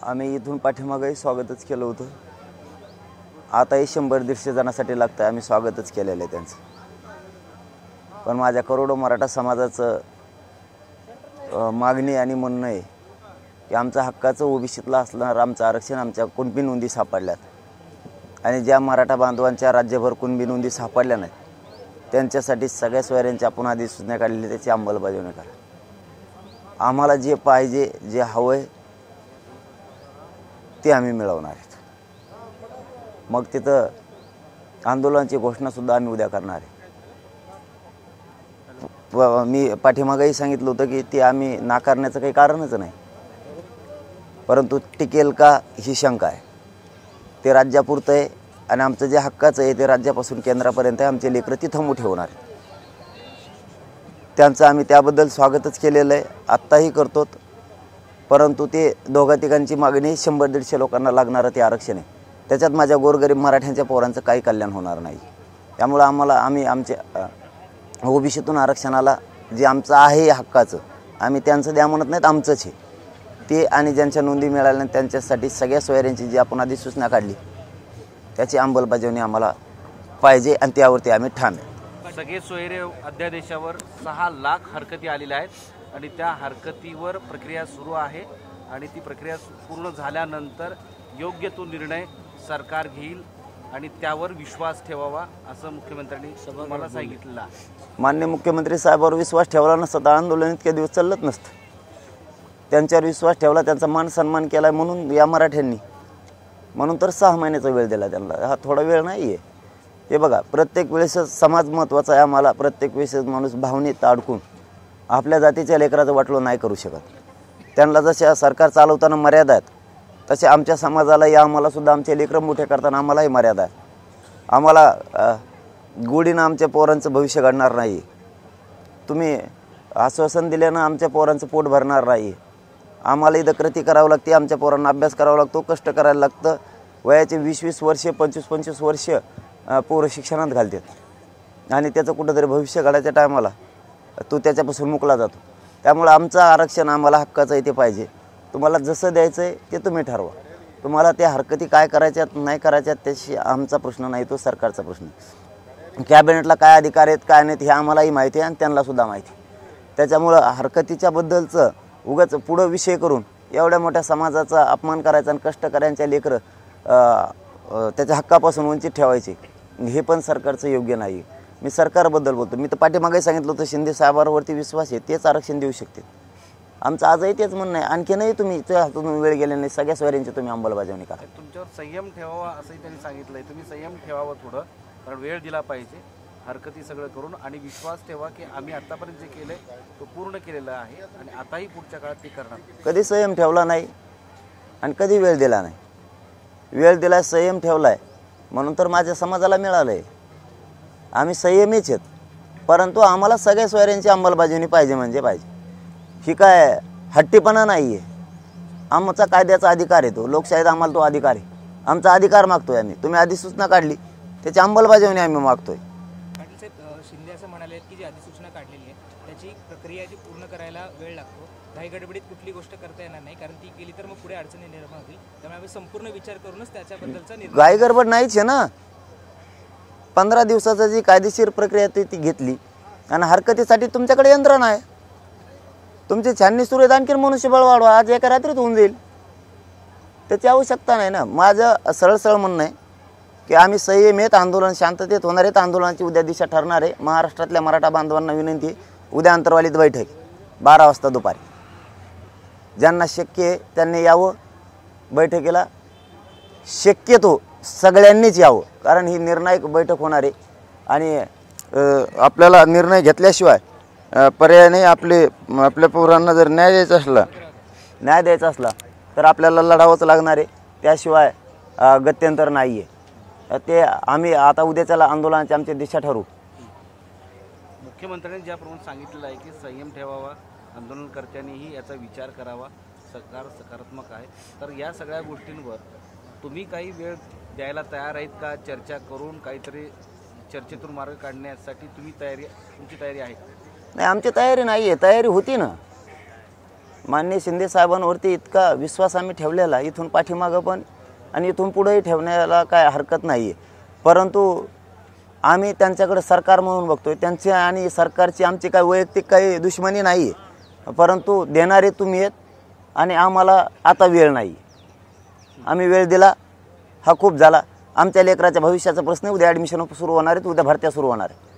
आम्ही इथून पाठीमागेही स्वागतच केलं होतं. आताही 100-150 जणांसाठी लागतं, आम्ही स्वागतच केलेलं आहे त्यांचं. पण माझ्या करोडो मराठा समाजाचं मागणी आणि म्हणणं आहे की आमच्या हक्काचं ओबीसीतलं असणार आमचं आरक्षण आमच्या कुणबी नोंदी सापडल्यात आणि ज्या मराठा बांधवांच्या राज्यभर कुणबी नोंदी सापडल्या नाहीत त्यांच्यासाठी सगळ्या सोयऱ्यांची आपण अधिसूचना काढलेली त्याची अंमलबजावणी करा. आम्हाला जे पाहिजे जे हवं आहे ते आम्ही मिळवणार आहेत. मग तिथं आंदोलनाची घोषणासुद्धा आम्ही उद्या करणार आहे. मी पाठीमागेही सांगितलं होतं की ते आम्ही नाकारण्याचं काही कारणच नाही, परंतु टिकेल का ही शंका आहे. ते राज्यापुरतं आहे आणि आमचं जे हक्काचं आहे ते राज्यापासून केंद्रापर्यंत आहे. आमचे लेकरं ती थांबू ठेवणार आहे. त्यांचं आम्ही त्याबद्दल स्वागतच केलेलं आहे, आत्ताही करतो. परंतु ते दोघा तिघांची मागणी 100-150 लोकांना लागणारं ते आरक्षण आहे. त्याच्यात माझ्या गोरगरीब मराठ्यांच्या पोरांचं काही कल्याण होणार नाही. त्यामुळं आम्ही आमच्या ओबीसीतून आरक्षणाला जे आमचं आहे हक्काचं आम्ही त्यांचं द्या म्हणत नाहीत, आमचंच आहे ते. आणि ज्यांच्या नोंदी मिळाल्या नाही त्यांच्यासाठी सगळ्या सोयऱ्यांची जी आपण अधिसूचना काढली त्याची अंमलबजावणी आम्हाला पाहिजे आणि त्यावरती आम्ही ठाम आहे. सगळे सोयरे अध्यादेशावर 6 लाख हरकती आलेल्या आहेत आणि त्या हरकतीवर प्रक्रिया सुरू आहे आणि ती प्रक्रिया पूर्ण झाल्यानंतर योग्य तो निर्णय सरकार घेईल आणि त्यावर विश्वास ठेवावा असं मुख्यमंत्र्यांनी मला सांगितलेलं आहे. माननीय मुख्यमंत्री साहेबांवर विश्वास ठेवला नसता तर आंदोलन इतके दिवस चालत नसतं. त्यांच्यावर विश्वास ठेवला, त्यांचा मान सन्मान केला म्हणून या मराठ्यांनी म्हणून तर 6 महिन्याचा वेळ दिला त्यांना. हा थोडा वेळ नाही आहे. हे बघा, प्रत्येक वेळेस समाज महत्त्वाचा आहे आम्हाला. प्रत्येक वेळेस माणूस भावनेत अडकून आपल्या जातीच्या लेकराचं वाटलं नाही करू शकत. त्यांना जशा सरकार चालवताना मर्यादा आहेत तसे आमच्या समाजाला या आम्हालासुद्धा आमचे लेकरं मोठे करताना आम्हालाही मर्यादा आहे. आम्हाला गोडीनं आमच्या पोरांचं भविष्य घडणार नाही. तुम्ही आश्वासन दिल्यानं आमच्या पोरांचं पोट भरणार नाही. आम्हाला इथं कृती करावं लागते, आमच्या पोरांना अभ्यास करावा लागतो, कष्ट करायला लागतं. वयाचे 20-20 वर्षे 25-25 वर्ष पोरं शिक्षणात घालतात आणि त्याचं कुठंतरी भविष्य घडायच्या टायमाला तो त्याच्यापासून मुकला जातो. त्यामुळं आमचं आरक्षण आम्हाला हक्काचं आहे ते पाहिजे. तुम्हाला जसं द्यायचं आहे ते तुम्ही ठरवा. तुम्हाला त्या हरकती काय करायच्यात नाही करायच्यात त्याशी आमचा प्रश्न नाही, तो सरकारचा प्रश्न. कॅबिनेटला काय अधिकार आहेत काय नाहीत हे आम्हालाही माहिती आहे आणि त्यांनासुद्धा माहिती. त्याच्यामुळं हरकतीच्या बद्दलचं उगाच पुढं विषय करून एवढ्या मोठ्या समाजाचा अपमान करायचा आणि कष्टकऱ्यांच्या लेकरं त्याच्या हक्कापासून वंचित ठेवायचे हे पण सरकारचं योग्य नाही. मी सरकारबद्दल बोलतो. मी तर पाठीमागे सांगितलं होतं शिंदे साहेबांवरती विश्वास आहे, तेच आरक्षण देऊ शकते. आमचं आजही तेच म्हणणं आहे. आणखीनही तुम्ही हातून वेळ गेले नाही, सगळ्या सोयऱ्यांची तुम्ही अंमलबजावणी करा. तुमच्यावर संयम ठेवावा असंही त्यांनी सांगितलंय. तुम्ही संयम ठेवावा थोडं, कारण वेळ दिला पाहिजे हरकती सगळं करून आणि विश्वास ठेवा की आम्ही आतापर्यंत जे केलंय तो पूर्ण केलेला आहे आणि आताही पुढच्या काळात ते करणार. कधी संयम ठेवला नाही आणि कधी वेळ दिला नाही. वेळ दिला, संयम ठेवलाय म्हणून तर माझ्या समाजाला मिळालंय. आम्ही संयमीच आहेत, परंतु आम्हाला सगळ्या सोयऱ्यांची अंमलबजावणी पाहिजे म्हणजे पाहिजे. ही काय हट्टीपणा नाही आहे. आमचा कायद्याचा अधिकार आहे, तो लोकशाहीत आम्हाला तो अधिकार आहे. आमचा अधिकार मागतोय आम्ही. तुम्ही अधिसूचना काढली त्याची अंमलबजावणी आम्ही मागतोय. पाटील साहेब, शिंदे असं म्हणाले की जी अधिसूचना काढलेली आहे त्याची प्रक्रिया जी पूर्ण करायला वेळ लागतो. घाई गडबडीत कुठली गोष्ट करता येणार नाही, कारण ती केली तर मग पुढे अडचणी निर्माण होतील. त्यामुळे आम्ही संपूर्ण विचार करूनच त्याच्याबद्दलचा निर्णय. घाई गडबड नाहीच आहे ना. 15 दिवसाची जी कायदेशीर प्रक्रिया ती घेतली आणि हरकतीसाठी तुमच्याकडे यंत्रणा आहे. तुमची छाननी सुरू आहेत, आणखी मनुष्यबळ वाढवा. आज एका रात्रीत होऊन जाईल, त्याची आवश्यकता नाही ना. माझं सरळ म्हणणं आहे की आम्ही संयमित आंदोलन शांततेत होणार आहेत. आंदोलनाची उद्या दिशा ठरणार आहे. महाराष्ट्रातल्या मराठा बांधवांना विनंती आहे, उद्या अंतरवालीत बैठक 12 वाजता दुपारी. ज्यांना शक्य आहे त्यांनी यावं बैठकीला. शक्यतो सगळ्यांनीच यावं, कारण ही निर्णायक बैठक होणार आहे आणि आपल्याला निर्णय घेतल्याशिवाय पर्याय नाही. आपल्या पोरांना जर न्याय द्यायचा असला तर आपल्याला लढावंच लागणार आहे. त्याशिवाय गत्यंतर नाही आहे. ते आम्ही आता उद्याच्याला आंदोलनाची आमची दिशा ठरवू. मुख्यमंत्र्यांनी ज्याप्रमाणे सांगितलेलं आहे की संयम ठेवावा, आंदोलनकर्त्यांनीही याचा विचार करावा, सरकार सकारात्मक आहे. तर या सगळ्या गोष्टींवर तुम्ही काही वेळ द्यायला तयार आहेत का? चर्चा करून काहीतरी चर्चेतून मार्ग काढण्यासाठी तुमची तयारी आहे? नाही, आमची तयारी नाही आहे. तयारी होती ना. माननीय शिंदे साहेबांवरती इतका विश्वास आम्ही ठेवलेला, इथून पाठीमागं पण आणि इथून पुढेही ठेवण्याला काय हरकत नाही आहे. परंतु आम्ही त्यांच्याकडे सरकार म्हणून बघतोय. त्यांची आणि सरकारची आमची काय वैयक्तिक काही दुश्मनी नाही आहे, परंतु देणारे तुम्ही आहेत आणि आम्हाला आता वेळ नाही. आम्ही वेळ दिला हा खूप झाला. आमच्या लेकराच्या भविष्याचा प्रश्न, उद्या ॲडमिशन सुरू होणार आहेत, उद्या भरत्या सुरू होणार आहे.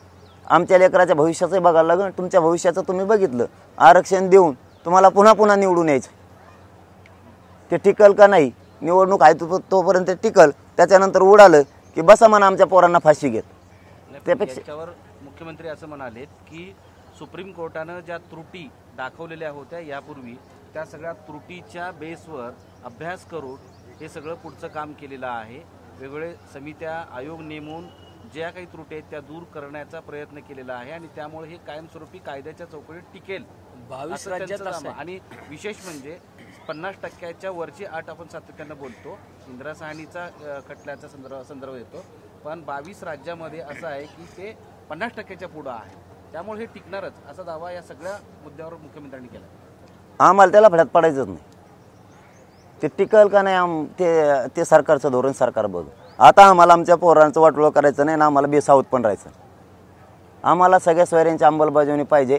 आमच्या लेकराच्या भविष्याचंही बघायला लागेल. तुमच्या भविष्याचं तुम्ही बघितलं, आरक्षण देऊन तुम्हाला पुन्हा पुन्हा निवडून यायचं. ते टिकल का नाही, निवडणूक आहे तोपर्यंत टिकल, त्याच्यानंतर उडालं की बसा म्हणा आमच्या पोरांना फाशी घेत. त्यापेक्षा याच्यावर मुख्यमंत्री असं म्हणालेत की सुप्रीम कोर्टानं ज्या त्रुटी दाखवलेल्या होत्या यापूर्वी, त्या सगळ्या त्रुटीच्या बेसवर अभ्यास करून हे सगळं पुढचं काम केलेलं आहे. वेगवेगळे समित्या, आयोग नेमून ज्या काही त्रुटी आहेत त्या दूर करण्याचा प्रयत्न केलेला आहे आणि त्यामुळे हे कायमस्वरूपी कायद्याच्या चौकटीत टिकेल. 22 राज्यात आणि विशेष म्हणजे 50% वरची अट आपण सातत्यानं बोलतो. इंदिरा साहनीचा खटल्याचा संदर्भ येतो, पण 22 राज्यामध्ये असं आहे की ते 50% पुढं आहे. त्यामुळे हे टिकणारच असा दावा या सगळ्या मुद्द्यावर मुख्यमंत्र्यांनी केला. आम्हाला त्याला फड्यात पडायचंच नाही. ते टिकल का नाही ते सरकारचं धोरण सरकार बघ. आता आम्हाला आमच्या पोरांचं वाटोळं करायचं नाही ना, आम्हाला बेसावत पण राहायचं. आम्हाला सगळ्या सोयऱ्यांची अंमलबजावणी पाहिजे.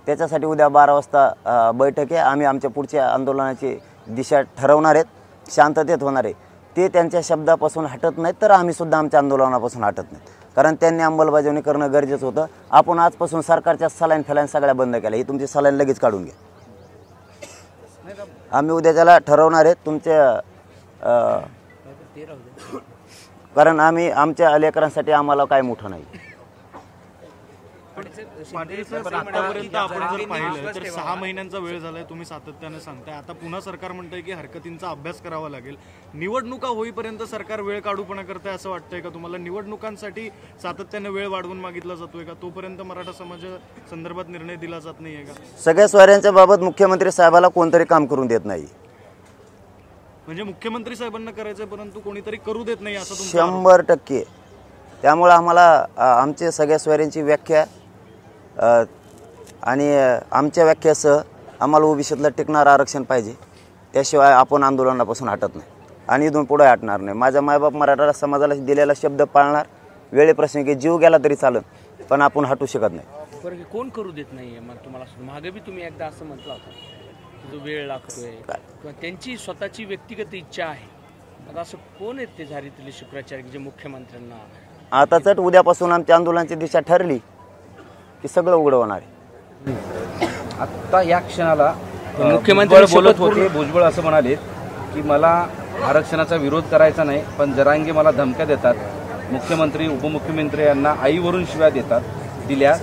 त्याच्यासाठी उद्या 12 वाजता बैठक आहे. आम्ही आमच्या पुढच्या आंदोलनाची दिशा ठरवणार आहेत, शांततेत होणार आहे. ते त्यांच्या शब्दापासून हटत नाहीत तर आम्ही सुद्धा आमच्या आंदोलनापासून हटत नाहीत. कारण त्यांनी अंमलबजावणी करणं गरजेचं होतं. आपण आजपासून सरकारच्या सलाईन फॅलाईन सगळ्या बंद केल्या. ही तुमची सलाईन लगेच काढून घ्या. आम्ही उद्या त्याला ठरवणार आहेत तुमच्या, कारण आम्ही आमच्या लेकरांसाठी आम्हाला काय मोठं नाही. पाटील साहेब, आतापर्यंत आपण जर पाहिलं तर 6 महिन्यांचा वेळ झालाय, तुम्ही सातत्याने सांगताय. आता पुन्हा सरकार म्हणतंय की हरकतींचा अभ्यास करावा लागेल. निवडणुका होईपर्यंत सरकार वेळ काढूपणा करताय असं वाटतंय का तुम्हाला? निवडणुकांसाठी सातत्याने वेळ वाढवून मागितला जातोय का? तोपर्यंत मराठा समाजा संदर्भात निर्णय दिला जात नाहीये का? सगळ्या सोयऱ्यांच्या बाबत मुख्यमंत्री साहेबाला कोणतरी काम करून देत नाही. म्हणजे मुख्यमंत्री साहेबांना करायचंय परंतु कोणीतरी करू देत नाही असं तुमचं? 100%. त्यामुळे आम्हाला आमच्या सगळ्या सोयऱ्यांची व्याख्या आणि आमच्या व्याख्यासह आम्हाला ओबीसीतलं टिकणारं आरक्षण पाहिजे. त्याशिवाय आपण आंदोलनापासून हटत नाही आणि इथून पुढे हटणार नाही. माझा मायबाप मराठा समाजाला दिलेला शब्द पाळणार. वेळेप्रसंगी जीव गेला तरी चालेल, पण आपण हटू शकत नाही. बरं, कोण करू देत नाहीये मग तुम्हाला? मागे बी तुम्ही एकदा असं म्हटलं होतं, जो वेळ लागतोय किंवा त्यांची स्वतःची व्यक्तिगत इच्छा आहे. आता असं कोण आहेत ते झारीतले शुक्राचार्य जे मुख्यमंत्र्यांना? आता चट उद्यापासून आमच्या आंदोलनाची दिशा ठरली की सगळं उघड होणार आहे. आत्ता या क्षणाला मुख्यमंत्री बोलत होते. भुजबळ असं म्हणाले की मला आरक्षणाचा विरोध करायचा नाही, पण जरांगे मला धमक्या देतात. मुख्यमंत्री, उपमुख्यमंत्री यांना आईवरून शिव्या दिल्या.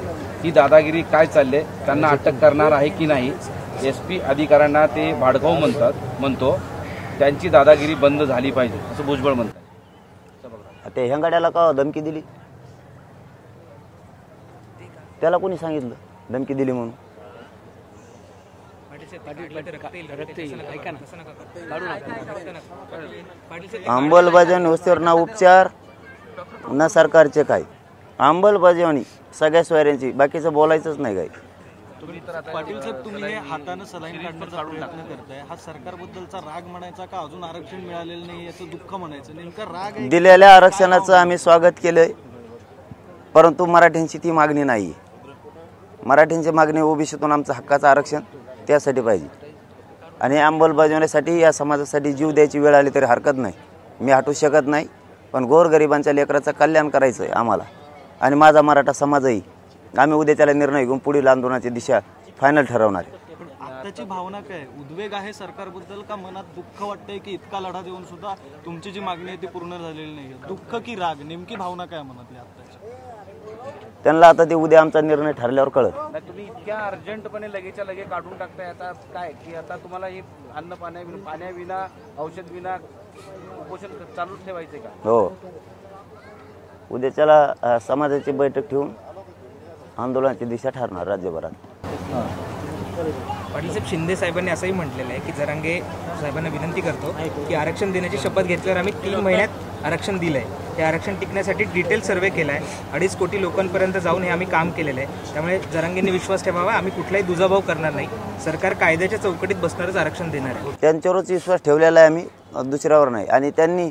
ही दादागिरी काय चालले? त्यांना अटक करणार आहे की नाही? SP अधिकाऱ्यांना ते भाडकाऊ म्हणतो. त्यांची दादागिरी बंद झाली पाहिजे असं भुजबळ म्हणतात. ते हेंगाड्याला का धमकी दिली? त्याला कोणी सांगितलं धमकी दिली म्हणून? अंमलबजावणी व्यवस्थेवर ना उपचार ना सरकारचे काय. अंमलबजावणी सगळ्या सोयऱ्यांची, बाकीचं बोलायचंच नाही काय. पाटील साहेब, तुम्ही हे हाताने सलाईन काढण्याचा प्रयत्न करताय. हा सरकारबद्दलचा राग म्हणायचा का अजून आरक्षण मिळालेलं नाही याचं दुःख म्हणायचं? नेमका राग आहे? दिलेल्या आरक्षणाचं आम्ही स्वागत केलंय, परंतु मराठ्यांची ती मागणी नाही. मराठ्यांची मागणी ओबीसीतून आमचं हक्काचं आरक्षण त्यासाठी पाहिजे आणि अंमलबजावणीसाठी या समाजासाठी जीव द्यायची वेळ आली तरी हरकत नाही. मी हटू शकत नाही, पण गोरगरिबांच्या लेकराचं कल्याण करायचं आहे आम्हाला आणि माझा मराठा समाजही. आम्ही उद्या त्याला निर्णय घेऊन पुढील आंदोलनाची दिशा फायनल ठरवणार आहे. पण आत्ताची भावना काय? उद्वेग आहे सरकारबद्दल का मनात दुःख वाटतंय की इतका लढा देऊन सुद्धा तुमची जी मागणी आहे ती पूर्ण झालेली नाही? दुःख की राग? नेमकी भावना काय मनातली आत्ताची? त्यांना आता ते उद्या आमचा निर्णय ठरल्यावर कळत. तुम्ही इतक्या अर्जंटपणे लगेच्या लगे काढून टाकताय. आता काय की आता तुम्हाला हे अन्न पाण्याविना औषध विना उपोषण चालू ठेवायचे का? हो, उद्याच्याला समाजाची बैठक ठेवून आंदोलनाची दिशा ठरणार राज्यभरात. पाटील साहेब, शिंदे साहेबांनी असंही म्हटलेलं आहे की जरांगे साहेबांना विनंती करतो की आरक्षण देण्याची शपथ घेतल्यावर आम्ही 3 महिन्यात आरक्षण दिलं आहे. हे आरक्षण टिकण्यासाठी डिटेल सर्वे केला आहे. 2.5 कोटी लोकांपर्यंत जाऊन हे आम्ही काम केलेलं आहे. त्यामुळे जरांगेंनी विश्वास ठेवावा, आम्ही कुठलाही दुजाभाव करणार नाही. सरकार कायद्याच्या चौकटीत बसणारच आरक्षण देणार आहे. त्यांच्यावरच विश्वास ठेवलेला आहे आम्ही, दुसऱ्यावर नाही. आणि त्यांनी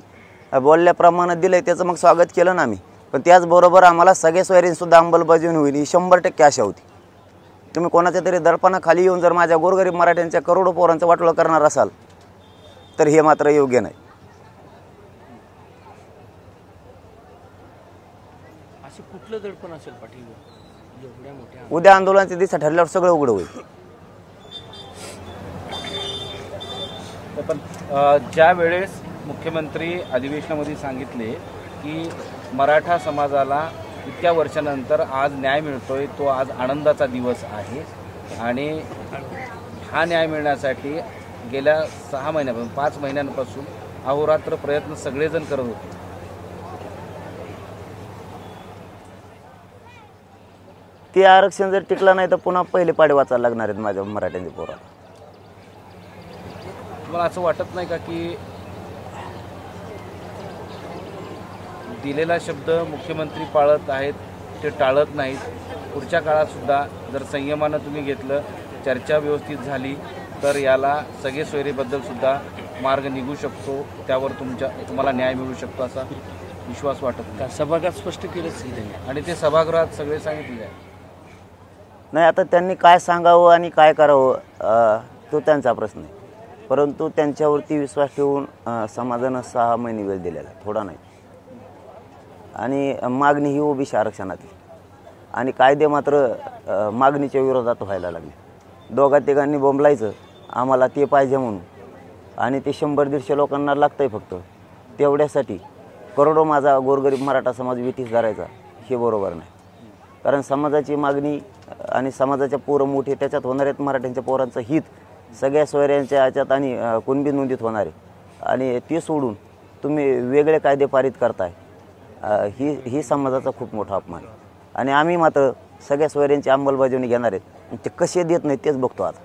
बोलल्याप्रमाणे दिलं आहे त्याचं मग स्वागत केलं ना आम्ही. पण त्याचबरोबर आम्हाला सगळ्या सोयरींसुद्धा अंमलबजावणी होईल ही 100% आशा होती. तुम्ही कोणाच्या तरी दर्पणाखाली येऊन जर माझ्या गोरगरीब मराठ्यांच्या करोडो पोरांचं वाटोळं करणार असाल तर हे मात्र योग्य नाही. असे कुठलं दडपण असेल पाटील एवढ्या मोठ्या? उद्या आंदोलनाची दिशा ठरल्यावर सगळं उघड होईल. पण ज्या वेळेस मुख्यमंत्री अधिवेशनामध्ये सांगितले की मराठा समाजाला इतक्या वर्षानंतर आज न्याय मिळतोय, तो आज आनंदाचा दिवस आहे. आणि हा न्याय मिळण्यासाठी गेल्या 6 महिन्यापासून 5 महिन्यांपासून अहोरात्र प्रयत्न सगळेजण करत होते. ते आरक्षण जर टिकलं नाही तर पुन्हा पहिले पाडे वाचायला लागणार आहेत माझ्या मराठ्यांच्या पोराला. तुम्हाला असं वाटत नाही का की दिलेला शब्द मुख्यमंत्री पाळत आहेत, ते टाळत नाहीत? पुढच्या काळात सुद्धा जर संयमानं तुम्ही घेतलं, चर्चा व्यवस्थित झाली तर याला सगळे सोयरीबद्दल सुद्धा मार्ग निघू शकतो, त्यावर तुम्हाला न्याय मिळू शकतो असा विश्वास वाटत का? सभागृहात स्पष्ट केलंच की त्यांनी, आणि ते सभागृहात सगळे सांगितले आहे. नाही, आता त्यांनी काय सांगावं आणि काय करावं तो त्यांचा प्रश्न आहे. परंतु त्यांच्यावरती विश्वास ठेवून समाजानं 6 महिने वेळ दिलेला, थोडा नाही. आणि मागणी ही ओबीसी आरक्षणातली, आणि कायदे मात्र मागणीच्या विरोधात व्हायला लागले. 2-3 बोंबलायचं आम्हाला ते पाहिजे म्हणून, आणि ते 100-150 लोकांना लागतंय फक्त. तेवढ्यासाठी करोडो माझा गोरगरीब मराठा समाज विटीस धरायचा हे बरोबर नाही. कारण समाजाची मागणी आणि समाजाच्या पोरं मोठे त्याच्यात होणार आहेत. मराठ्यांच्या पोरांचं हित सगळ्या सोयऱ्यांच्या याच्यात आणि कुणबी नोंदीत होणार आहे. आणि ते सोडून तुम्ही वेगळे कायदे पारित करताय, ही समाजाचा खूप मोठा अपमान आहे. आणि आम्ही मात्र सगळ्या सोयऱ्यांची अंमलबजावणी घेणार आहेत. ते कसे देत नाहीत तेच बघतो आता.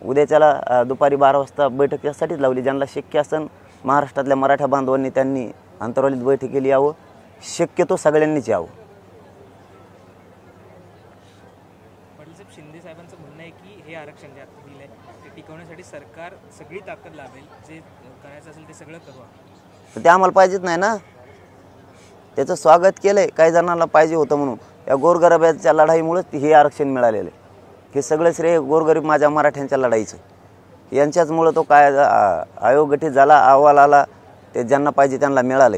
उद्याच्याला दुपारी 12 वाजता बैठक यासाठीच लावली. ज्यांना शक्य असेल महाराष्ट्रातल्या मराठा बांधवांनी त्यांनी अंतर्वालीत बैठकीला यावं, शक्यतो सगळ्यांनीच यावं. पाटील साहेब, शिंदे साहेबांचं म्हणणं आहे की हे आरक्षण जे आता दिलं आहे ते टिकवण्यासाठी सरकार सगळी ताकद लावेल, जे करायचं असेल ते सगळं करू. ते आम्हाला पाहिजेच नाही ना. त्याचं स्वागत केलं आहे, काही जणांना पाहिजे होतं म्हणून. या गोरगरिबाच्या लढाईमुळेच हे आरक्षण मिळालेलं आहे. हे सगळं श्रेय गोरगरीब माझ्या मराठ्यांच्या लढाईचं. यांच्याचमुळं तो काय आयोग गठीत झाला, अहवाल आला, ते ज्यांना पाहिजे त्यांना मिळालं.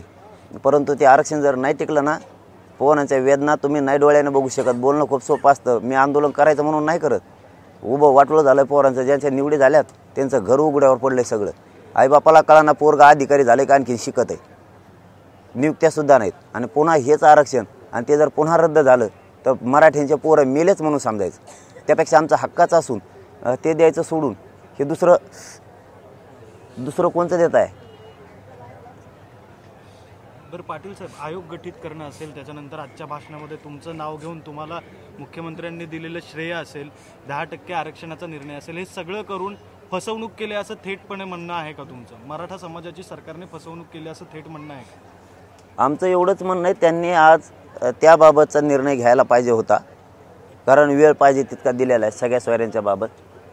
परंतु ते आरक्षण जर नाही टिकलं ना, पोरांच्या वेदना तुम्ही नाही डोळ्याने बघू शकत. बोलणं खूप सोपं असतं. मी आंदोलन करायचं म्हणून नाही करत. उभं वाटलं झालं पोरांचं. ज्यांच्या निवडी झाल्यात त्यांचं घर उघड्यावर पडलं सगळं. आईबापाला कळाना पोरगा अधिकारी झाले का आणखी शिकत आहे, नियुक्त्यासुद्धा नाहीत. आणि पुन्हा हेच आरक्षण, आणि ते जर पुन्हा रद्द झालं तर मराठ्यांचे पोरं मेलेच म्हणून समजायचं. त्यापेक्षा आमचं हक्काचं असून ते द्यायचं सोडून हे दुसरं कोणतं देत आहे? बरं पाटील साहेब, आयोग गठीत करणं असेल, त्याच्यानंतर आजच्या भाषणामध्ये तुमचं नाव घेऊन तुम्हाला मुख्यमंत्र्यांनी दिलेलं श्रेय असेल, 10% आरक्षणाचा निर्णय असेल, हे सगळं करून फसवणूक केली असं थेटपणे म्हणणं आहे का तुमचं? मराठा समाजाची सरकारने फसवणूक केली असं थेट म्हणणं आहे का? आमचं एवढंच म्हणणं आहे, त्यांनी आज त्याबाबतचा निर्णय घ्यायला पाहिजे होता. कारण वेळ पाहिजे तितका दिलेला आहे सगळ्या सोयऱ्यांच्या बाबत.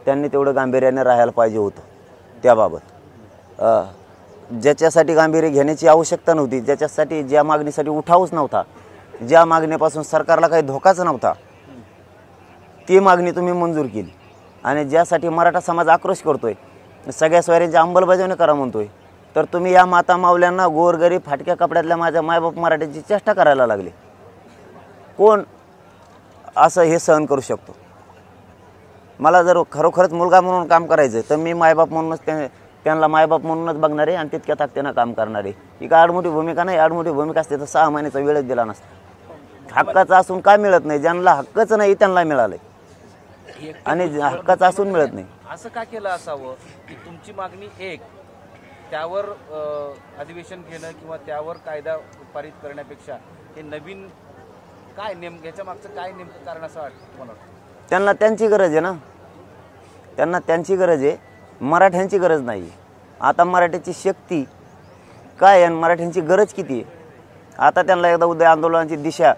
त्यांनी तेवढं गांभीर्याने राहायला पाहिजे होतं त्याबाबत. ज्याच्यासाठी गांभीर्य घेण्याची आवश्यकता नव्हती, ज्याच्यासाठी ज्या मागणीसाठी उठावच नव्हता, ज्या मागणीपासून सरकारला काही धोकाच नव्हता, ती मागणी तुम्ही मंजूर केली. आणि ज्यासाठी मराठा समाज आक्रोश करतोय, सगळ्या सोयऱ्यांची अंमलबजावणी करा म्हणतोय, तर तुम्ही या माता मावल्यांना गोरगरीब फाटक्या कपड्यातल्या माझ्या मायबाप मराठ्यांची चेष्टा करायला लागले. कोण असं हे सहन करू शकतो? मला जर खरोखरच मुलगा म्हणून काम करायचं तर मी मायबाप म्हणूनच त्यांना मायबाप म्हणूनच बघणार आहे आणि तितक्या ताकदीनं काम करणार आहे. ही काय आडमोठी भूमिका नाही. आडमोठी भूमिका असते तर 6 महिन्याचा वेळच दिला नसता. हक्काचं असून काय मिळत नाही? ज्यांना हक्कच नाही त्यांना मिळालंय, आणि हक्काचं असून मिळत नाही. असं का केलं असावं की तुमची मागणी एक, त्यावर अधिवेशन घेणं किंवा त्यावर कायदा पारित करण्यापेक्षा हे नवीन काय याच्या मागचं काय नेमकं कारण असं वाटतं तुम्हाला? त्यांना त्यांची गरज आहे ना. त्यांना त्यांची गरज आहे, मराठ्यांची गरज नाही आहे. आता मराठ्याची शक्ती काय आहे आणि मराठ्यांची गरज किती आहे आता त्यांना एकदा उद्या आंदोलनाची दिशा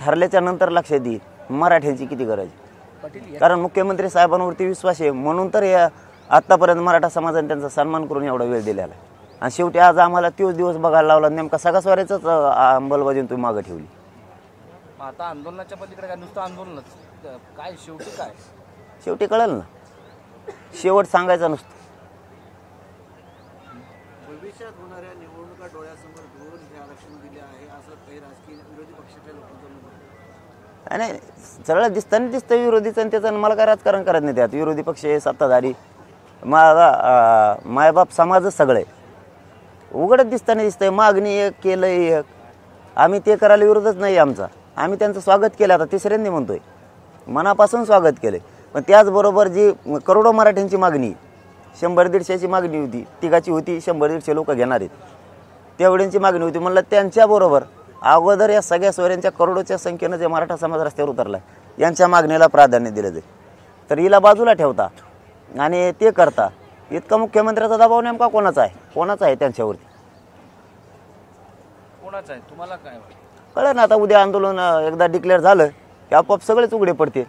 ठरल्याच्या नंतर लक्षात येईल मराठ्यांची किती गरज आहे. कारण मुख्यमंत्री साहेबांवरती विश्वास आहे म्हणून तर या आत्तापर्यंत मराठा समाजाने त्यांचा सन्मान करून एवढा वेळ दिलेला आहे. आणि शेवटी आज आम्हाला तोच दिवस बघायला लावला, नेमका सगळा स्वाऱ्याचाच अंमलबजावणी तुम्ही मागं ठेवली. आता आंदोलनाच्या पलीकडे काय नुसतं आंदोलनच काय शेवटी काय शेवटी कळेल ना, शेवट सांगायचा नसतो. भविष्यात होणाऱ्या निवडणुका डोळ्यासमोर घेऊन हे आरक्षण दिले आहे असं काही राजकीय विरोधी पक्षाच्या लोकांचं म्हणणं आहे. नाही सगळं दिसताना दिसतं विरोधीचं आणि त्याचं, मला काय राजकारण करत नाही. त्यात विरोधी पक्ष आहे, सत्ताधारी, माझा मायबाप समाजच सगळे उघडच दिसताना दिसतंय. मागणी एक केलं एक, आम्ही ते करायला विरोधच नाही आमचा. आम्ही त्यांचं स्वागत केलं, आता तिसऱ्यांदा म्हणतोय, मनापासून स्वागत केलं. पण त्याचबरोबर जी करोडो मराठ्यांची मागणी 100-150ची मागणी होती, तिघाची होती, 100-150 लोक घेणार आहेत तेवढ्यांची मागणी होती. म्हणलं त्यांच्याबरोबर अगोदर या सगळ्या सोयऱ्यांच्या करोडोच्या संख्येनं जे मराठा समाज रस्त्यावर उतरला यांच्या मागणीला प्राधान्य दिलं जाईल. तर हिला बाजूला ठेवता आणि ते करता, इतका मुख्यमंत्र्याचा दबाव नेमका कोणाचा आहे, कोणाचा आहे त्यांच्यावरती कोणाचं आहे तुम्हाला काय वाटतं? कळलं ना. आता उद्या आंदोलन एकदा डिक्लेअर झालं की आपोआप सगळेच उघडे पडते.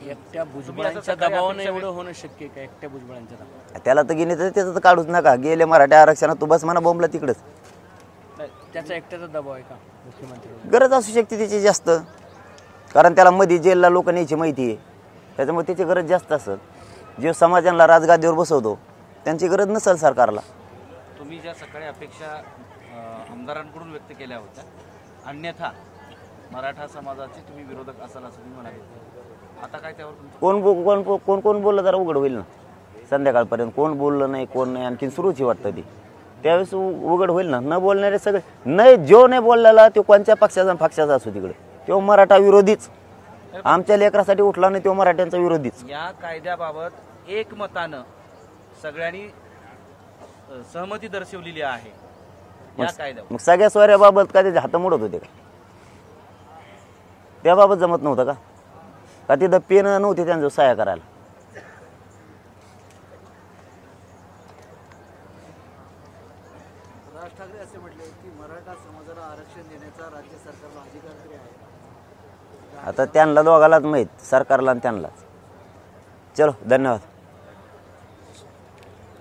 एकट्या भुजबळांच्या दबावाने एवढं होणं शक्य आहे का? एकट्या भुजबळांच्या दबाव त्याला तर गिने त्याचं तर काढूच नका. गेले मराठा आरक्षणात तू बस म्हणा बोंबला तिकडंच. त्याचा एकट्याचा दबाव आहे का मुख्यमंत्री? गरज असू शकते त्याची जास्त, कारण त्याला मध्ये जेलला लोक न्यायची माहिती आहे, त्याच्यामुळे त्याची गरज जास्त असत. जे समाजाला राजगादीवर बसवतो त्यांची गरज नसेल सरकारला. तुम्ही ज्या सकाळी अपेक्षा आमदारांकडून व्यक्त केल्या होत्या, अन्यथा मराठा समाजाचे तुम्ही विरोधक असाल असं तुम्ही म्हणाले, आता काय त्यावर तुमचं? कोण कोण बोललं जरा उघड होईल ना संध्याकाळपर्यंत. कोण बोललं नाही कोण नाही आणखीन सुरूच वाटतं ती, त्यावेळेस उघड होईल ना. न बोलणारे सगळे नाही, जो नाही बोललेला तो कोणत्या पक्षाचा असो तिकडे, तो मराठा विरोधीच. आमच्या लेकरासाठी उठला नाही तो मराठ्यांचा विरोधीच. या कायद्याबाबत एकमतानं सगळ्यांनी सहमती दर्शवलेली आहे या कायद्यावर. मग सगळ्या स्वाऱ्याबाबत काय त्याचे हात मोडत होते का? त्याबाबत जमत नव्हतं का? का तिथं पेन नव्हते त्यांचं सहाय्य करायला? राज ठाकरे असे म्हटले की मराठा समाजाला आरक्षण देण्याचा राज्य सरकारला अधिकार तरी आहे. आता त्यांना दोघालाच माहीत, सरकारला आणि त्यांनाच. चलो धन्यवाद.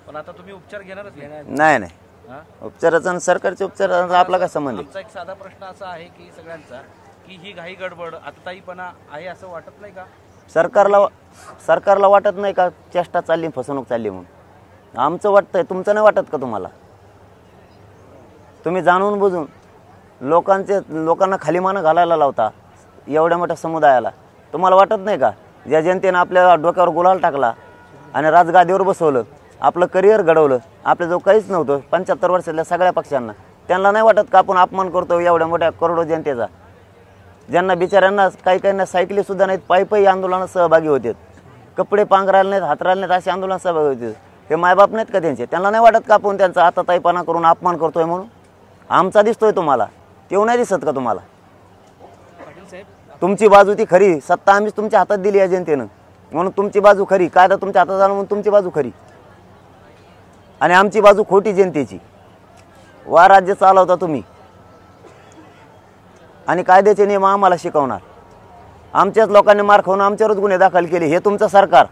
पण आता तुम्ही उपचार घेणारच नाही नाही, हा? उपचाराचा आणि सरकारच्या उपचाराचा आपला काय संबंध आहे? आमचा एक साधा प्रश्न असा आहे की सगळ्यांचा की ही घाई गडबड आतताईपणा आहे असं वाटत नाही का? सरकारला वाटत नाही का चेष्टा चालली, फसवणूक चालली म्हणून? आमचं वाटतंय, तुमचं नाही वाटत का तुम्हाला? तुम्ही जाणून बुजून लोकांना खालीमानं घालायला लावता एवढ्या मोठ्या समुदायाला. तुम्हाला वाटत नाही का ज्या जनतेनं आपल्या डोक्यावर गुलाल टाकला आणि राजगादीवर बसवलं, आपलं करिअर घडवलं, आपल्याजवळ काहीच नव्हतं 75 वर्षातल्या सगळ्या पक्षांना, त्यांना नाही वाटत का आपण अपमान करतो एवढ्या मोठ्या करोडो जनतेचा? ज्यांना बिचाऱ्यांना काही सायकली सुद्धा नाहीत, पायी आंदोलनात सहभागी होते, कपडे पांघरायला नाहीत, हातरायला नाहीत, असे आंदोलनात सहभागी होते. हे मायबाप नाहीत का त्यांचे? त्यांना नाही वाटत का आपण त्यांचा आताताईपणा करून अपमान करतोय म्हणून? आमचा दिसतोय तुम्हाला, तेव्हा नाही दिसत का तुम्हाला? पाटील साहेब, तुमची बाजू ती खरी, सत्ता आम्हीच तुमच्या हातात दिली या जनतेनं म्हणून तुमची बाजू खरी, कायदा तुमच्या हातात आला म्हणून तुमची बाजू खरी आणि आमची बाजू खोटी जनतेची. वा राज्य चालवता तुम्ही आणि कायद्याचे नियम आम्हाला शिकवणार. आमच्याच लोकांनी मार खाऊन आमच्यावरच गुन्हे दाखल केले. हे तुमचं सरकार.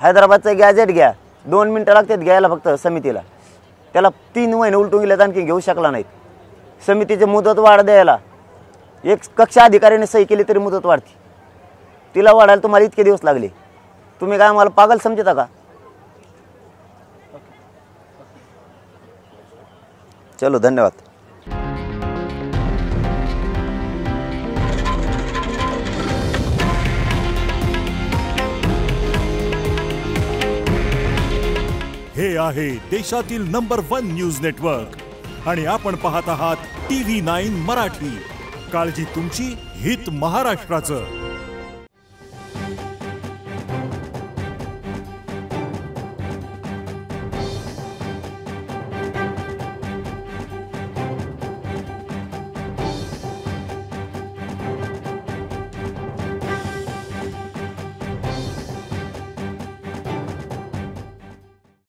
हैदराबादचं गॅजेट घ्या, 2 मिनिटं लागतात घ्यायला फक्त समितीला, त्याला 3 महिने उलटून गेल्यात, आणखी घेऊ शकला नाहीत. समितीची मुदत वाढ द्यायला एक कक्षा अधिकाऱ्याने सही केली तरी मुदत वाढते, तिला वाढायला तुम्हाला इतके दिवस लागले. तुम्ही काय आम्हाला पागल समजता का? चलो धन्यवाद. हे आहे देशातील नंबर 1 न्यूज नेटवर्क आणि आपण पाहत आहात TV9 मराठी. काळजी तुमची, हित महाराष्ट्राचं.